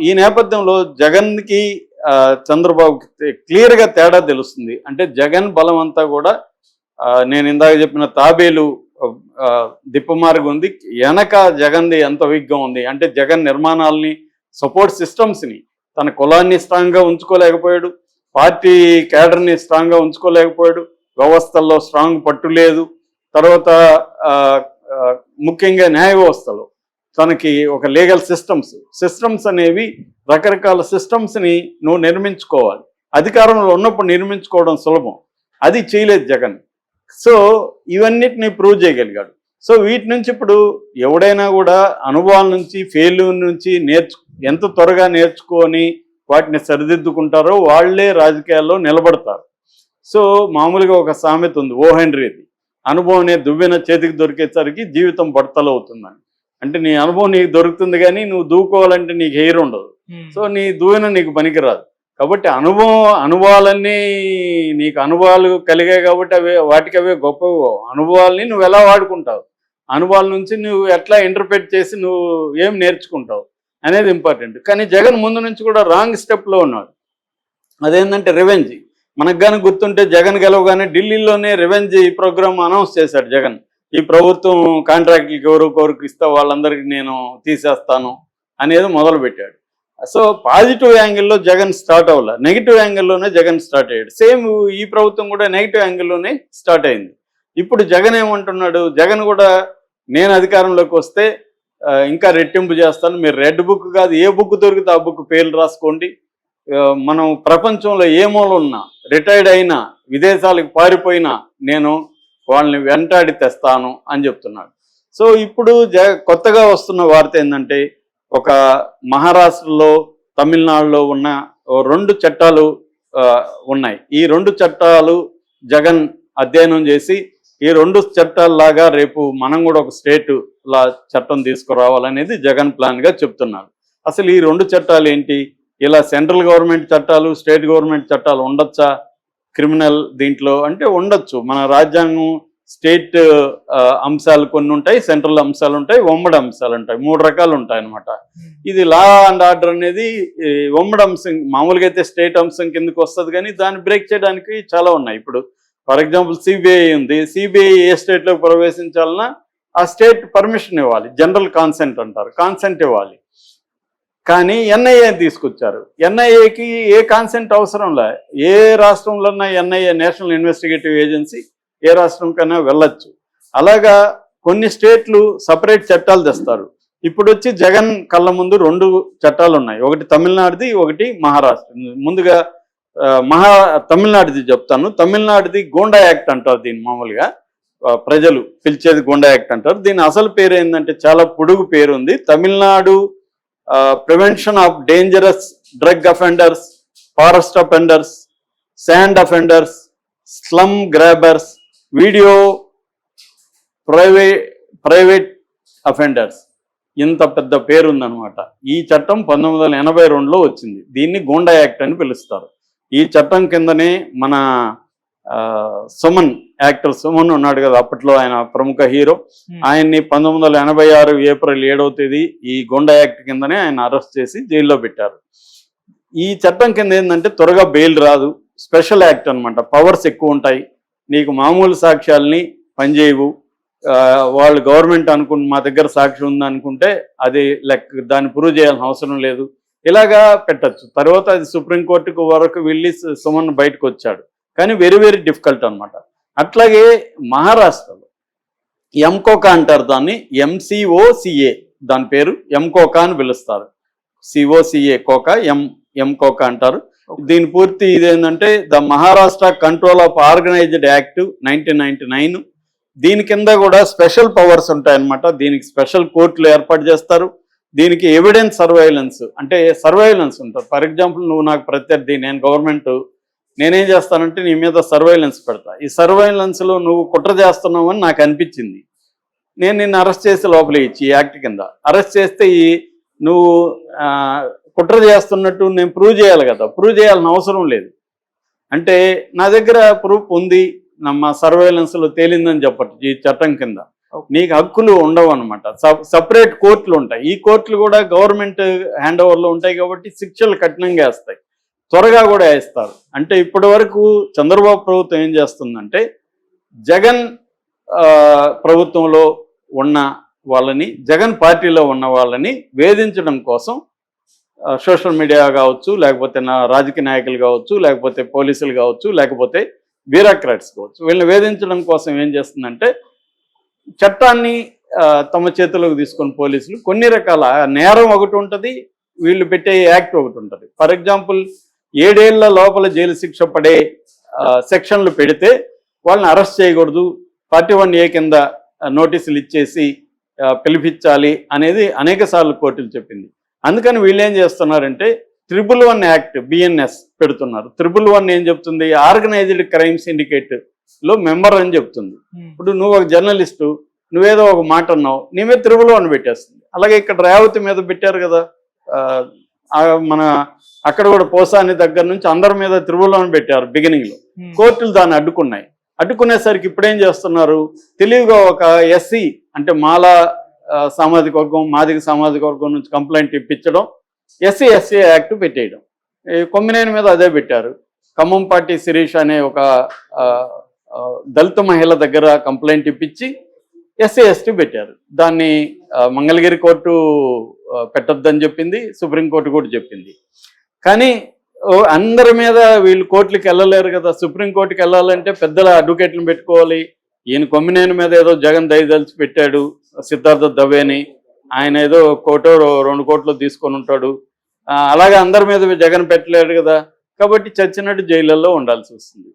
ఈ నేపథ్యంలో జగన్కి చంద్రబాబుకి క్లియర్గా తేడా తెలుస్తుంది. అంటే జగన్ బలం అంతా కూడా నేను ఇందాక చెప్పిన తాబేలు దిప్పమార్గం ఉంది, వెనక జగన్ది ఎంత వీక్గా ఉంది. అంటే జగన్ నిర్మాణాలని, సపోర్ట్ సిస్టమ్స్ని, తన కులాన్ని స్ట్రాంగ్గా ఉంచుకోలేకపోయాడు, పార్టీ క్యాడర్ని స్ట్రాంగ్గా ఉంచుకోలేకపోయాడు, వ్యవస్థల్లో స్ట్రాంగ్ పట్టు లేదు. తర్వాత ముఖ్యంగా న్యాయ వ్యవస్థలో తనకి ఒక లీగల్ సిస్టమ్స్ అనేవి రకరకాల సిస్టమ్స్ని నువ్వు నిర్మించుకోవాలి. అధికారంలో ఉన్నప్పుడు నిర్మించుకోవడం సులభం, అది చేయలేదు జగన్. సో ఇవన్నిటిని ప్రూవ్ చేయగలిగాడు. సో వీటి నుంచి ఇప్పుడు ఎవడైనా కూడా అనుభవాల నుంచి, ఫెయిల్యూర్ నుంచి ఎంత త్వరగా నేర్చుకొని వాటిని సరిదిద్దుకుంటారో వాళ్లే రాజకీయాల్లో నిలబడతారు. సో మామూలుగా ఒక సామెత ఉంది, ఓ హెన్రీది, అనుభవం అనే దువ్వెన చేతికి దొరికేసరికి జీవితం బడతలు అవుతుందని. అంటే నీ అనుభవం నీకు దొరుకుతుంది కానీ నువ్వు దూకోవాలంటే నీకు హెయిర్ ఉండదు. సో నీ దువ్వెన నీకు పనికిరాదు. కాబట్టి అనుభవాలన్నీ నీకు అనుభవాలు కలిగాయి కాబట్టి వాటికి అవే గొప్ప అనుభవాల్ని నువ్వు ఎలా వాడుకుంటావు, అనుభవాల నుంచి నువ్వు ఎట్లా ఇంటర్ప్రెట్ చేసి నువ్వు ఏం నేర్చుకుంటావు అనేది ఇంపార్టెంట్. కానీ జగన్ ముందు నుంచి కూడా రాంగ్ స్టెప్లో ఉన్నాడు. అదేంటంటే రివెంజ్. మనకు కానీ గుర్తుంటే జగన్ గెలవగానే ఢిల్లీలోనే రివెంజ్ ప్రోగ్రామ్ అనౌన్స్ చేశాడు జగన్. ఈ ప్రభుత్వం కాంట్రాక్టులకి ఎవరికి ఇస్తే వాళ్ళందరికీ నేను తీసేస్తాను అనేది మొదలుపెట్టాడు. సో పాజిటివ్ యాంగిల్లో జగన్ స్టార్ట్ అవ్వాల, నెగిటివ్ యాంగిల్లోనే జగన్ స్టార్ట్ అయ్యాడు. సేమ్ ఈ ప్రభుత్వం కూడా నెగిటివ్ యాంగిల్లోనే స్టార్ట్ అయింది. ఇప్పుడు జగన్ ఏమంటున్నాడు, జగన్ కూడా నేను అధికారంలోకి వస్తే ఇంకా రెట్టింపు చేస్తాను, మీరు రెడ్ బుక్ కాదు ఏ బుక్ దొరికితే ఆ బుక్ పేర్లు రాసుకోండి, మనం ప్రపంచంలో ఏ మూల ఉన్నా, రిటైర్డ్ అయినా, విదేశాలకు పారిపోయినా నేను వాళ్ళని వెంటాడి తెస్తాను అని చెప్తున్నాడు. సో ఇప్పుడు కొత్తగా వస్తున్న వార్త ఏంటంటే, ఒక మహారాష్ట్రలో, తమిళనాడులో ఉన్న 2 చట్టాలు ఉన్నాయి. ఈ 2 చట్టాలు జగన్ అధ్యయనం చేసి ఈ 2 చట్టాలలాగా రేపు మనం కూడా ఒక స్టేట్ లా చట్టం తీసుకురావాలనేది జగన్ ప్లాన్గా చెప్తున్నారు. అసలు ఈ 2 చట్టాలు ఏంటి? ఇలా సెంట్రల్ గవర్నమెంట్ చట్టాలు, స్టేట్ గవర్నమెంట్ చట్టాలు ఉండొచ్చా క్రిమినల్ దీంట్లో అంటే ఉండొచ్చు. మన రాజ్యాంగం స్టేట్ అంశాలు కొన్ని ఉంటాయి, సెంట్రల్ అంశాలు ఉంటాయి, ఉమ్మడి అంశాలు ఉంటాయి, 3 రకాలు ఉంటాయి అన్నమాట. ఇది లా అండ్ ఆర్డర్ అనేది ఉమ్మడి అంశం, మామూలుగా అయితే స్టేట్ అంశం కిందకి వస్తుంది, కానీ దాన్ని బ్రేక్ చేయడానికి చాలా ఉన్నాయి. ఇప్పుడు ఫర్ ఎగ్జాంపుల్ సిబిఐ ఉంది, సిబిఐ ఏ స్టేట్లో ప్రవేశించాలన్నా ఆ స్టేట్ పర్మిషన్ ఇవ్వాలి, జనరల్ కాన్సెంట్ అంటారు, కాన్సెంట్ ఇవ్వాలి. కానీ ఎన్ఐఏ తీసుకొచ్చారు, ఎన్ఐఏకి ఏ కాన్సెంట్ అవసరం లే, ఏ రాష్ట్రంలో ఉన్న ఎన్ఐఏ నేషనల్ ఇన్వెస్టిగేటివ్ ఏజెన్సీ ఏ రాష్ట్రం కన్నా వెళ్ళొచ్చు. అలాగా కొన్ని స్టేట్లు సపరేట్ చట్టాలు తెస్తారు. ఇప్పుడు వచ్చి జగన్ కళ్ళ ముందు 2 చట్టాలు ఉన్నాయి, ఒకటి తమిళనాడుది, ఒకటి మహారాష్ట్ర. ముందుగా తమిళనాడుది చెప్తాను. తమిళనాడుది గోండా యాక్ట్ అంటారు, దీన్ని మామూలుగా ప్రజలు పిలిచేది గోండా యాక్ట్ అంటారు. దీని అసలు పేరు ఏంటంటే చాలా పొడుగు పేరు ఉంది, Tamil Nadu prevention of dangerous drug offenders, forest offenders, sand offenders, slum grabbers, video private offenders. ఇంత పెద్ద పేరుందనమాట. ఈ చట్టం 1982లో వచ్చింది. దీన్ని గోండా యాక్ట్ అని పిలుస్తారు. ఈ చట్టం కిందనే మన సుమన్, యాక్టర్ సుమన్ ఉన్నాడు కదా, అప్పట్లో ఆయన ప్రముఖ హీరో, ఆయన్ని 1986 ఏప్రిల్ 7వ తేదీ ఈ గోండా యాక్ట్ కిందనే ఆయన అరెస్ట్ చేసి జైల్లో పెట్టారు. ఈ చట్టం కింద ఏంటంటే త్వరగా బెయిల్ రాదు, స్పెషల్ యాక్ట్ అనమాట, పవర్స్ ఎక్కువ ఉంటాయి, నీకు మామూలు సాక్ష్యాలని పనిచేయవు, వాళ్ళు గవర్నమెంట్ మా దగ్గర సాక్ష్యం ఉందనుకుంటే అది దాన్ని ప్రూవ్ చేయాల్సిన అవసరం లేదు, ఇలాగా పెట్టచ్చు. తర్వాత అది సుప్రీంకోర్టుకు వరకు వెళ్ళి సుమన్ బయటకు వచ్చాడు. కానీ వెరీ వెరీ డిఫికల్ట్ అనమాట. అట్లాగే మహారాష్ట్రలో ఎంకోకా అంటారు దాన్ని, MCOCA, దాని పేరు ఎంకోకా అని పిలుస్తారు. COCA కోకా, ఎంకోకా అంటారు. దీని పూర్తి ఇదేంటంటే the Maharashtra control of organised act 1999. దీని కింద కూడా స్పెషల్ పవర్స్ ఉంటాయన్నమాట. దీనికి స్పెషల్ కోర్టులు ఏర్పాటు చేస్తారు. దీనికి ఎవిడెన్స్ సర్వైలెన్స్, అంటే సర్వైలెన్స్ ఉంటుంది. ఫర్ ఎగ్జాంపుల్ నువ్వు నాకు ప్రత్యర్థి, నేను గవర్నమెంట్, నేనేం చేస్తానంటే నీ మీద సర్వైలెన్స్ పెడతా. ఈ సర్వైలెన్స్లో నువ్వు కుట్ర చేస్తున్నావు అని నాకు అనిపించింది, నేను నిన్ను అరెస్ట్ చేసి లోపల ఇచ్చి ఈ యాక్ట్ కింద అరెస్ట్ చేస్తే నువ్వు కుట్ర చేస్తున్నట్టు నేను ప్రూవ్ చేయాలి కదా, ప్రూవ్ చేయాల్సిన అవసరం లేదు. అంటే నా దగ్గర ప్రూఫ్ ఉంది, మా సర్వైలెన్స్లో తేలిందని చెప్పచ్చు ఈ చట్టం కింద. నీకు హక్కులు ఉండవు అనమాట. సపరేట్ కోర్టులు ఉంటాయి. ఈ కోర్టులు కూడా గవర్నమెంట్ హ్యాండ్ ఓవర్లో ఉంటాయి కాబట్టి శిక్షలు కఠినంగా వేస్తాయి, త్వరగా కూడా వేస్తారు. అంటే ఇప్పటి వరకు చంద్రబాబు ప్రభుత్వం ఏం చేస్తుందంటే జగన్ ప్రభుత్వంలో ఉన్న వాళ్ళని, జగన్ పార్టీలో ఉన్న వాళ్ళని వేధించడం కోసం సోషల్ మీడియా కావచ్చు, లేకపోతే రాజకీయ నాయకులు కావచ్చు, లేకపోతే పోలీసులు కావచ్చు, లేకపోతే బ్యూరోక్రాట్స్ కావచ్చు, వీళ్ళని వేధించడం కోసం ఏం చేస్తుందంటే చట్టాన్ని తమ చేతుల్లోకి తీసుకుని పోలీసులు కొన్ని రకాల నేరం ఒకటి ఉంటుంది, వీళ్ళు పెట్టే యాక్ట్ ఒకటి ఉంటుంది. ఫర్ ఎగ్జాంపుల్ 7 ఏళ్ల లోపల జైలు శిక్ష పడే సెక్షన్లు పెడితే వాళ్ళని అరెస్ట్ చేయకూడదు, 41A కింద నోటీసులు ఇచ్చేసి పిలిపించాలి అనేది అనేక సార్లు కోర్టులు చెప్పింది. అందుకని వీళ్ళు ఏం చేస్తున్నారంటే 111 యాక్ట్ BNS పెడుతున్నారు. 111 ఏం చెప్తుంది? ఆర్గనైజ్డ్ క్రైమ్ సిండికేట్ లో మెంబర్ అని చెప్తుంది. ఇప్పుడు నువ్వు ఒక జర్నలిస్టు, నువ్వేదో ఒక మాట అన్నావు, నీ మీద 111 పెట్టేస్తుంది. అలాగే ఇక్కడ రేవతి మీద పెట్టారు కదా, మన అక్కడ కూడా పోసాని దగ్గర నుంచి అందరి మీద 111 పెట్టారు బిగినింగ్ లో. కోర్టులు దాన్ని అడ్డుకున్నాయి. అడ్డుకునేసరికి ఇప్పుడేం చేస్తున్నారు, తెలివిగా ఒక SC అంటే మాలా సామాజిక వర్గం, మాదిగ సామాజిక వర్గం నుంచి కంప్లైంట్ ఇప్పించడం, SC యాక్ట్ పెట్టేయడం. కొమ్మినేని మీద అదే పెట్టారు. ఖమ్మంపాటి శిరీష్ అనే ఒక దళిత మహిళ దగ్గర కంప్లైంట్ ఇప్పించి SC పెట్టారు. దాన్ని మంగళగిరి కోర్టు పెట్టొద్దని చెప్పింది, సుప్రీంకోర్టు కూడా చెప్పింది. కానీ అందరి మీద వీళ్ళు కోర్టులకు వెళ్ళలేరు కదా. సుప్రీంకోర్టుకి వెళ్ళాలంటే పెద్దల అడ్వకేట్లను పెట్టుకోవాలి. ఈయన కొమ్మినేని మీద ఏదో జగన్ దయదలిచి పెట్టాడు, సిద్ధార్థ దవేని, ఆయన ఏదో 1-2 కోట్లు తీసుకొని ఉంటాడు. అలాగే అందరి మీద జగన్ పెట్టలేడు కదా, కాబట్టి చచ్చినట్టు జైళ్ళల్లో ఉండాల్సి వస్తుంది.